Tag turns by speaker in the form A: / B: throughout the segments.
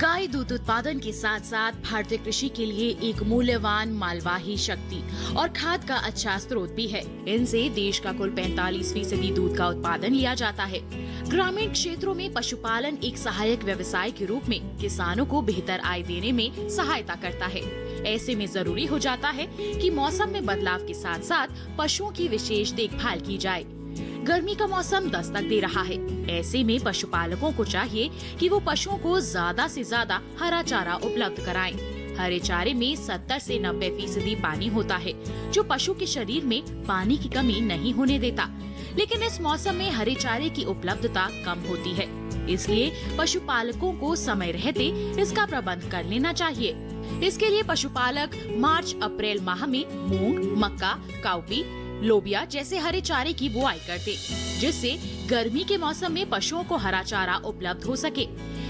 A: गाय दूध उत्पादन के साथ साथ भारतीय कृषि के लिए एक मूल्यवान मालवाही शक्ति और खाद का अच्छा स्रोत भी है। इनसे देश का कुल 45% दूध का उत्पादन लिया जाता है। ग्रामीण क्षेत्रों में पशुपालन एक सहायक व्यवसाय के रूप में किसानों को बेहतर आय देने में सहायता करता है। ऐसे में जरूरी हो जाता है कि मौसम में बदलाव के साथ साथ पशुओं की विशेष देखभाल की जाए। गर्मी का मौसम दस्तक दे रहा है। ऐसे में पशुपालकों को चाहिए कि वो पशुओं को ज्यादा से ज्यादा हरा चारा उपलब्ध कराएं। हरे चारे में 70 से 90% पानी होता है, जो पशु के शरीर में पानी की कमी नहीं होने देता। लेकिन इस मौसम में हरे चारे की उपलब्धता कम होती है, इसलिए पशुपालकों को समय रहते इसका प्रबंध कर लेना चाहिए। इसके लिए पशुपालक मार्च अप्रैल माह में मूंग, मक्का, काउपी, लोबिया जैसे हरे चारे की बुआई करते, जिससे गर्मी के मौसम में पशुओं को हरा चारा उपलब्ध हो सके।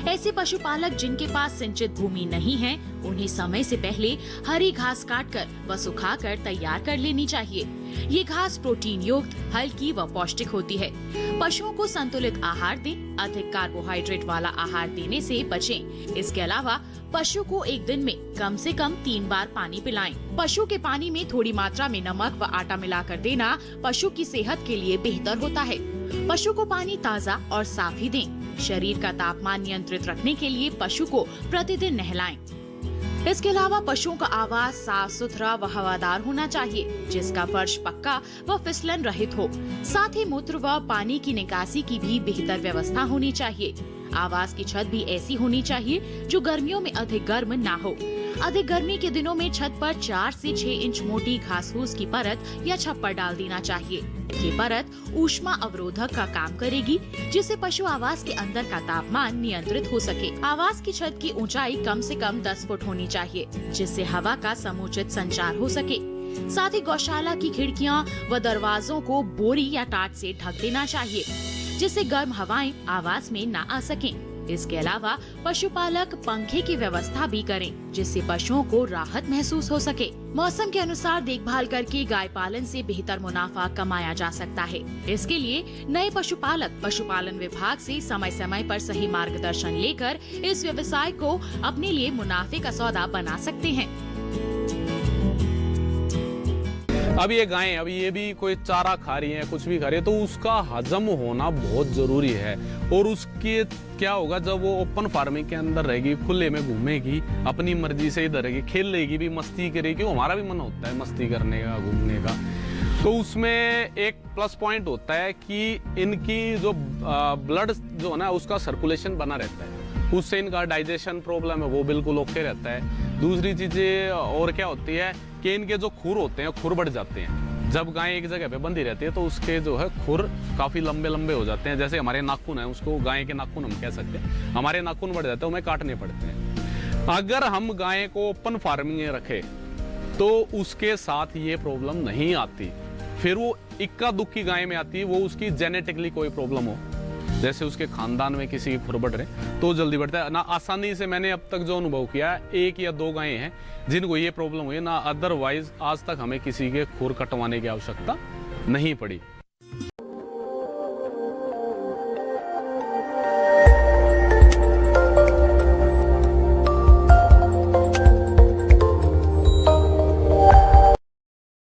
A: ऐसे पशुपालक जिनके पास सिंचित भूमि नहीं है, उन्हें समय से पहले हरी घास काटकर व सुखाकर तैयार कर लेनी चाहिए। ये घास प्रोटीन युक्त, हल्की व पौष्टिक होती है। पशुओं को संतुलित आहार दें, अधिक कार्बोहाइड्रेट वाला आहार देने से बचें। इसके अलावा पशु को एक दिन में कम से कम 3 बार पानी पिलाएं। पशु के पानी में थोड़ी मात्रा में नमक व आटा मिलाकर देना पशु की सेहत के लिए बेहतर होता है। पशु को पानी ताज़ा और साफ ही दें। शरीर का तापमान नियंत्रित रखने के लिए पशु को प्रतिदिन नहलाएं। इसके अलावा पशुओं का आवास साफ सुथरा व हवादार होना चाहिए, जिसका फर्श पक्का व फिसलन रहित हो। साथ ही मूत्र व पानी की निकासी की भी बेहतर व्यवस्था होनी चाहिए। आवास की छत भी ऐसी होनी चाहिए जो गर्मियों में अधिक गर्म ना हो। अधिक गर्मी के दिनों में छत पर 4 से 6 इंच मोटी घास फूस की परत या छप्पर डाल देना चाहिए। ये परत ऊष्मा अवरोधक का काम करेगी, जिससे पशु आवास के अंदर का तापमान नियंत्रित हो सके। आवास की छत की ऊंचाई कम से कम 10 फुट होनी चाहिए, जिससे हवा का समुचित संचार हो सके। साथ ही गौशाला की खिड़कियां व दरवाजों को बोरी या टाट से ढक देना चाहिए, जिससे गर्म हवाएं आवास में न आ सकें। इसके अलावा पशुपालक पंखे की व्यवस्था भी करें, जिससे पशुओं को राहत महसूस हो सके। मौसम के अनुसार देखभाल करके गाय पालन से बेहतर मुनाफा कमाया जा सकता है। इसके लिए नए पशुपालक पशुपालन विभाग से समय समय पर सही मार्गदर्शन लेकर इस व्यवसाय को अपने लिए मुनाफे का सौदा बना सकते हैं।
B: अब ये गायें, अब ये भी कोई चारा खा रही है, कुछ भी खा रही है, तो उसका हजम होना बहुत जरूरी है। और उसके क्या होगा, जब वो ओपन फार्मिंग के अंदर रहेगी, खुले में घूमेगी, अपनी मर्जी से इधर रहेगी, खेल लेगी भी, मस्ती करेगी। हमारा भी मन होता है मस्ती करने का, घूमने का। तो उसमें एक प्लस पॉइंट होता है कि इनकी जो ब्लड जो है ना, उसका सर्कुलेशन बना रहता है, उससे इनका डाइजेशन प्रॉब्लम है वो बिल्कुल ओके रहता है। दूसरी चीजें और क्या होती है कि इनके जो खुर होते हैं, खुर बढ़ जाते हैं। जब गाय एक जगह पे बंधी रहती है तो उसके जो है खुर काफी लंबे लंबे हो जाते हैं। जैसे हमारे नाखून है, उसको गाय के नाखून हम कह सकते हैं। हमारे नाखून बढ़ जाते हैं, हमें काटने पड़ते हैं। अगर हम गाय को ओपन फार्मिंग में रखें तो उसके साथ ये प्रॉब्लम नहीं आती। फिर वो इक्का दुक्की गाय में आती है, वो उसकी जेनेटिकली कोई प्रॉब्लम हो, जैसे उसके खानदान में किसी की खुर बढ़ रहे तो जल्दी बढ़ता है ना। आसानी से मैंने अब तक जो अनुभव किया, 1 या 2 गायें हैं जिनको ये प्रॉब्लम हुई ना, अदरवाइज आज तक हमें किसी के खुर कटवाने की आवश्यकता नहीं पड़ी।